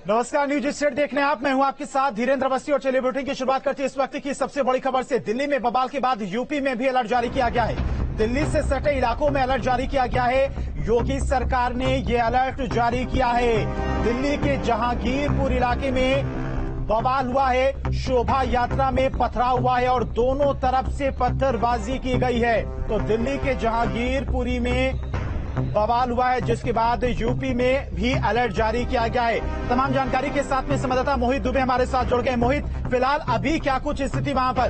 नमस्कार, news state देखने आप। मैं हूं आपके साथ धीरेन्द्र अवस्थी और चलिए बुलेटिन की शुरुआत करते हैं इस वक्त की सबसे बड़ी खबर से। दिल्ली में बवाल के बाद यूपी में भी अलर्ट जारी किया गया है। दिल्ली से सटे इलाकों में अलर्ट जारी किया गया है। योगी सरकार ने ये अलर्ट जारी किया है। दिल्ली के जहांगीरपुर इलाके में बवाल हुआ है। शोभा यात्रा में पथराव हुआ है और दोनों तरफ से पत्थरबाजी की गई है। तो दिल्ली के जहांगीरपुरी में बवाल हुआ है, जिसके बाद यूपी में भी अलर्ट जारी किया गया है। तमाम जानकारी के साथ में संवाददाता मोहित दुबे हमारे साथ जुड़ गए। मोहित, फिलहाल अभी क्या कुछ स्थिति वहां पर?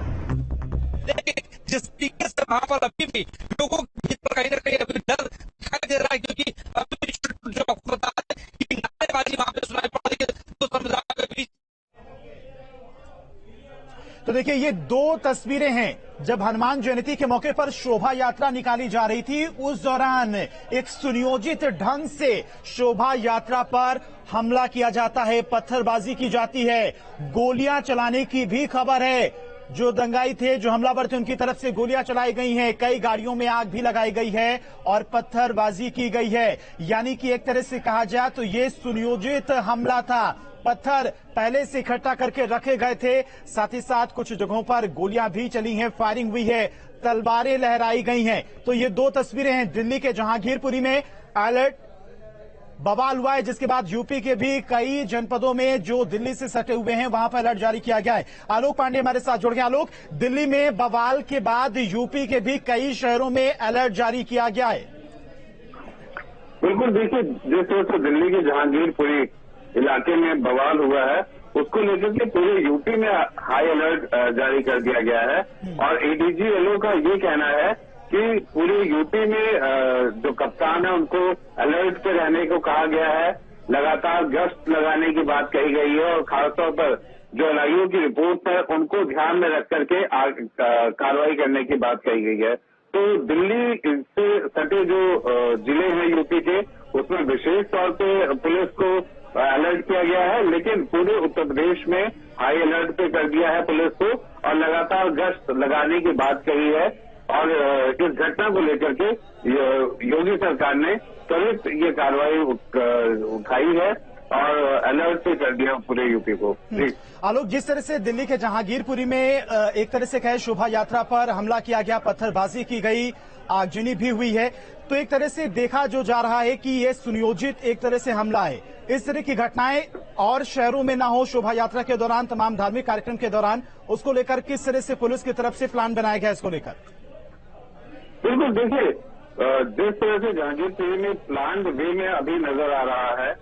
जिस तरीके से वहां पर अभी भी लोगों को कहीं ना कहीं अभी डर दिखाई दे रहा है, क्योंकि अभी जो आपको बता दें कि नारेबाजी वहां पे सुनाई पड़ रही है तो समुदाय के बीच। तो देखिए, ये दो तस्वीरें हैं जब हनुमान जयंती के मौके पर शोभा यात्रा निकाली जा रही थी। उस दौरान एक सुनियोजित ढंग से शोभा यात्रा पर हमला किया जाता है, पत्थरबाजी की जाती है, गोलियां चलाने की भी खबर है। जो दंगाई थे, जो हमलावर थे, उनकी तरफ से गोलियां चलाई गई हैं, कई गाड़ियों में आग भी लगाई गई है और पत्थरबाजी की गई है। यानी कि एक तरह से कहा जाए तो ये सुनियोजित हमला था। पत्थर पहले से इकट्ठा करके रखे गए थे, साथ ही साथ कुछ जगहों पर गोलियां भी चली हैं, फायरिंग हुई है, तलवारें लहराई गई हैं। तो ये दो तस्वीरें हैं दिल्ली के जहांगीरपुरी में अलर्ट बवाल हुआ है, जिसके बाद यूपी के भी कई जनपदों में जो दिल्ली से सटे हुए हैं वहां पर अलर्ट जारी किया गया है। आलोक पांडे हमारे साथ जुड़ गए। आलोक, दिल्ली में बवाल के बाद यूपी के भी कई शहरों में अलर्ट जारी किया गया है। बिल्कुल, देखिए, जिस तरह से दिल्ली के जहांगीरपुरी इलाके में बवाल हुआ है, उसको लेकर के पूरे यूपी में हाई अलर्ट जारी कर दिया गया है। और एडीजी का ये कहना है कि पूरे यूपी में जो कप्तान है उनको अलर्ट पे रहने को कहा गया है। लगातार गश्त लगाने की बात कही गई है और खासतौर पर जो एलआईयू की रिपोर्ट है उनको ध्यान में रख करके कार्रवाई करने की बात कही गई है। तो दिल्ली से सटे जो जिले हैं यूपी के, उसमें विशेष तौर पे पुलिस को अलर्ट किया गया है, लेकिन पूरे उत्तर प्रदेश में हाई अलर्ट पे कर दिया है पुलिस को और लगातार गश्त लगाने की बात कही है। और इस घटना को लेकर के योगी सरकार ने त्वरित ये कार्रवाई उठाई है और अलर्ट पे कर दिया पूरे यूपी को। आलोक, जिस तरह से दिल्ली के जहांगीरपुरी में एक तरह से कहे शोभा यात्रा पर हमला किया गया, पत्थरबाजी की गई, आगजनी भी हुई है, तो एक तरह से देखा जो जा रहा है कि ये सुनियोजित एक तरह से हमला है। इस तरह की घटनाएं और शहरों में ना हो शोभा यात्रा के दौरान, तमाम धार्मिक कार्यक्रम के दौरान, उसको लेकर किस तरह से पुलिस की तरफ से प्लान बनाया गया इसको लेकर? बिल्कुल, देखिए, जिस तरह से जहांगीरपुरी में प्लान वे में अभी नजर आ रहा है,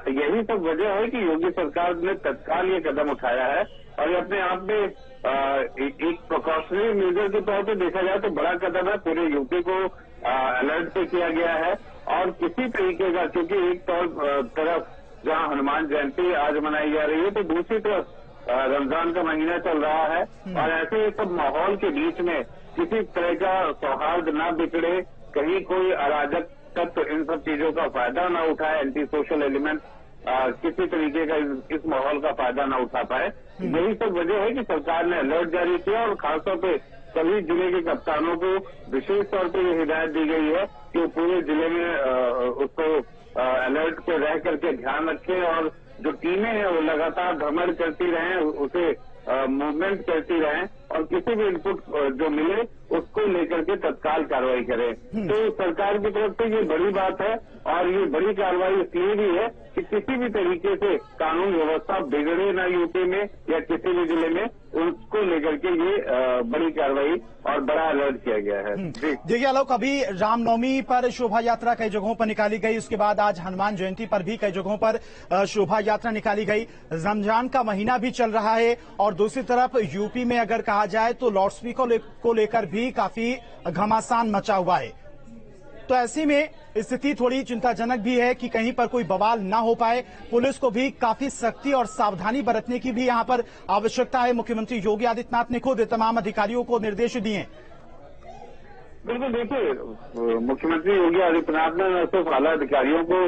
यही सब वजह है कि योगी सरकार ने तत्काल ये कदम उठाया है। और ये अपने आप में एक प्रिकॉशनरी मेजर के तौर पे देखा जाए तो बड़ा कदम है। पूरे यूपी को अलर्ट पे किया गया है और किसी तरीके का, क्योंकि एक तरफ जहां हनुमान जयंती आज मनाई जा रही है तो दूसरी तरफ रमजान का महीना चल रहा है और ऐसे सब माहौल के बीच में किसी तरह का सौहार्द न बिगड़े, कहीं कोई अराजक तत्व इन सब चीजों का फायदा न उठाए, एंटी सोशल एलिमेंट किसी तरीके का इस माहौल का फायदा न उठा पाए। यही सब वजह है कि सरकार ने अलर्ट जारी किया और खासतौर पे सभी जिले के कप्तानों को विशेष तौर पे ये हिदायत दी गई है कि पूरे जिले में उसको अलर्ट पे रह करके ध्यान रखें और जो टीमें हैं वो लगातार भ्रमण करती रहें, उसे मूवमेंट करती रहें और किसी भी इनपुट जो मिले उसको लेकर के तत्काल कार्रवाई करें। तो सरकार की तरफ से ये बड़ी बात है और ये बड़ी कार्रवाई इसलिए भी है कि किसी भी तरीके से कानून व्यवस्था बिगड़े ना यूपी में या किसी भी जिले में, उसको लेकर के ये बड़ी कार्रवाई और बड़ा अलर्ट किया गया है। देखिए आलोक, अभी रामनवमी पर शोभा यात्रा कई जगहों पर निकाली गई, उसके बाद आज हनुमान जयंती पर भी कई जगहों पर शोभा यात्रा निकाली गई। रमजान का महीना भी चल रहा है और दूसरी तरफ यूपी में अगर कहा जाए तो लाउडस्पीकर को लेकर भी काफी घमासान मचा हुआ है। तो ऐसी में स्थिति थोड़ी चिंताजनक भी है कि कहीं पर कोई बवाल ना हो पाए। पुलिस को भी काफी सख्ती और सावधानी बरतने की भी यहां पर आवश्यकता है। मुख्यमंत्री योगी आदित्यनाथ ने खुद तमाम अधिकारियों को निर्देश दिए। बिल्कुल, देखिए, मुख्यमंत्री योगी आदित्यनाथ ने न सिर्फ आला अधिकारियों को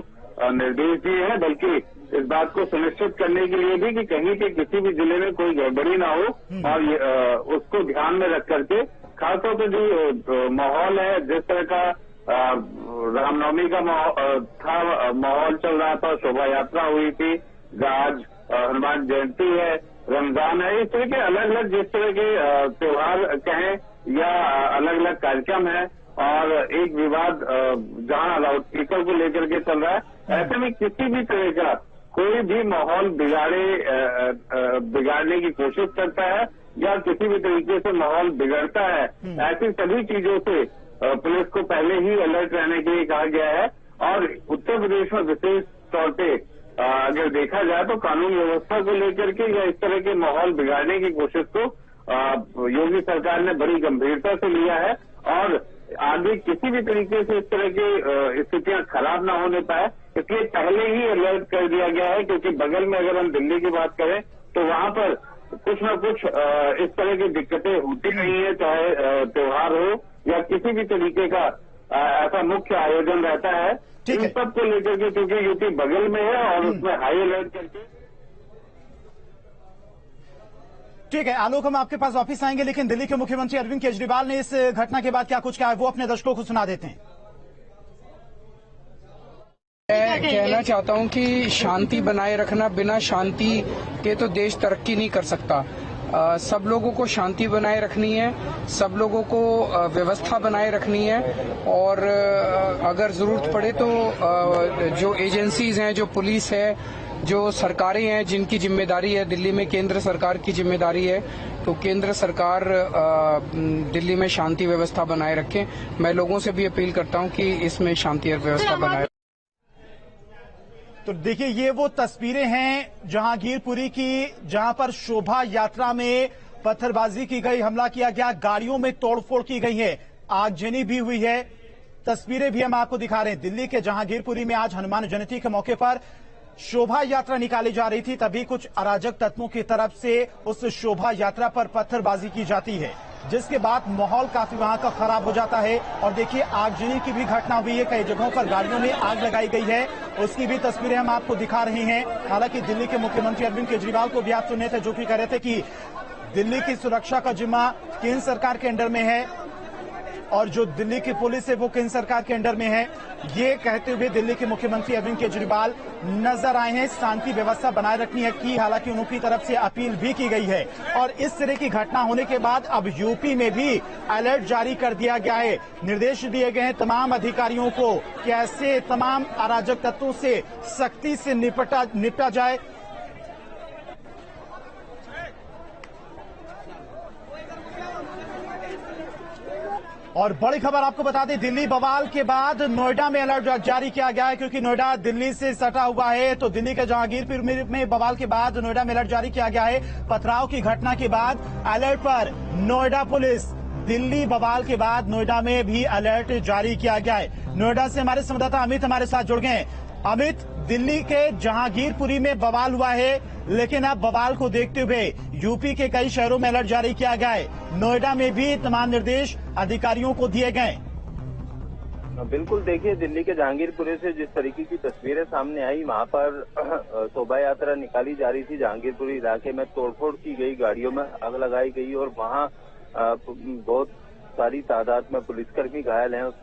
निर्देश दिए हैं बल्कि इस बात को सुनिश्चित करने के लिए भी कि कहीं के किसी भी जिले में कोई गड़बड़ी ना हो और उसको ध्यान में रख करके खासतौर पर जो माहौल है, जिस तरह का रामनवमी का माहौल चल रहा था, शोभा यात्रा हुई थी आज हनुमान जयंती है, रमजान है, इस तरह के अलग अलग जिस तरह के त्योहार कहें या अलग अलग कार्यक्रम है और एक विवाद जहां लाउड स्पीकर को लेकर के चल रहा है, ऐसे में किसी भी तरह का कोई भी माहौल बिगाड़ने की कोशिश करता है या किसी भी तरीके से माहौल बिगड़ता है, ऐसी सभी चीजों से पुलिस को पहले ही अलर्ट रहने के लिए कहा गया है। और उत्तर प्रदेश में विशेष तौर पे अगर देखा जाए तो कानून व्यवस्था को लेकर के या इस तरह के माहौल बिगाड़ने की कोशिश को योगी सरकार ने बड़ी गंभीरता से लिया है और आगे किसी भी तरीके से इस तरह की स्थितियां खराब ना होने पाए, इसलिए पहले ही अलर्ट कर दिया गया है। क्योंकि बगल में अगर हम दिल्ली की बात करें तो वहां पर कुछ न कुछ इस तरह की दिक्कतें होती रही है, चाहे त्योहार हो या किसी भी तरीके का ऐसा मुख्य आयोजन रहता है। इन सब को लेकर के क्योंकि यूपी बगल में है और उसमें हाई अलर्ट करके। ठीक है आलोक, हम आपके पास वापिस आएंगे, लेकिन दिल्ली के मुख्यमंत्री अरविंद केजरीवाल ने इस घटना के बाद क्या कुछ कहा है वो अपने दर्शकों को सुना देते हैं। मैं कहना चाहता हूं कि शांति बनाए रखना, बिना शांति के तो देश तरक्की नहीं कर सकता। सब लोगों को शांति बनाए रखनी है, सब लोगों को व्यवस्था बनाए रखनी है और अगर जरूरत पड़े तो जो एजेंसीज हैं, जो पुलिस है, जो सरकारें हैं जिनकी जिम्मेदारी है, दिल्ली में केंद्र सरकार की जिम्मेदारी है, तो केंद्र सरकार दिल्ली में शांति व्यवस्था बनाए रखे। मैं लोगों से भी अपील करता हूं कि इसमें शांति और व्यवस्था बनाए। तो देखिए ये वो तस्वीरें हैं जहांगीरपुरी की, जहां पर शोभा यात्रा में पत्थरबाजी की गई, हमला किया गया, गाड़ियों में तोड़फोड़ की गई है, आगजनी भी हुई है। तस्वीरें भी हम आपको दिखा रहे हैं। दिल्ली के जहांगीरपुरी में आज हनुमान जयंती के मौके पर शोभा यात्रा निकाली जा रही थी, तभी कुछ अराजक तत्वों की तरफ से उस शोभा यात्रा पर पत्थरबाजी की जाती है, जिसके बाद माहौल काफी वहां का खराब हो जाता है। और देखिए आगजनी की भी घटना हुई है, कई जगहों पर गाड़ियों में आग लगाई गई है, उसकी भी तस्वीरें हम आपको दिखा रहे हैं। हालांकि दिल्ली के मुख्यमंत्री अरविंद केजरीवाल को भी आप सुने थे, जो कि कह रहे थे कि दिल्ली की सुरक्षा का जिम्मा केंद्र सरकार के अंडर में है और जो दिल्ली की पुलिस है वो केंद्र सरकार के अंडर में है। ये कहते हुए दिल्ली के मुख्यमंत्री अरविंद केजरीवाल नजर आए हैं। शांति व्यवस्था बनाए रखनी है की हालांकि उनकी तरफ से अपील भी की गई है। और इस तरह की घटना होने के बाद अब यूपी में भी अलर्ट जारी कर दिया गया है। निर्देश दिए गए हैं तमाम अधिकारियों को कि ऐसे तमाम अराजक तत्वों से सख्ती से निपटा जाए। और बड़ी खबर आपको बता दें, दिल्ली बवाल के बाद नोएडा में अलर्ट जारी किया गया है, क्योंकि नोएडा दिल्ली से सटा हुआ है। तो दिल्ली के जहांगीरपुर में बवाल के बाद नोएडा में अलर्ट जारी किया गया है। पथराव की घटना के बाद अलर्ट पर नोएडा पुलिस। दिल्ली बवाल के बाद नोएडा में भी अलर्ट जारी किया गया है। नोएडा से हमारे संवाददाता अमित हमारे साथ जुड़ गए हैं। अमित, दिल्ली के जहांगीरपुरी में बवाल हुआ है, लेकिन अब बवाल को देखते हुए यूपी के कई शहरों में अलर्ट जारी किया गया है। नोएडा में भी तमाम निर्देश अधिकारियों को दिए गए। बिल्कुल, देखिए दिल्ली के जहांगीरपुरी से जिस तरीके की तस्वीरें सामने आई, वहां पर शोभा यात्रा निकाली जा रही थी। जहांगीरपुरी इलाके में तोड़फोड़ की गई, गाड़ियों में आग लगाई गई और वहां बहुत सारी तादाद में पुलिसकर्मी घायल हैं। उसके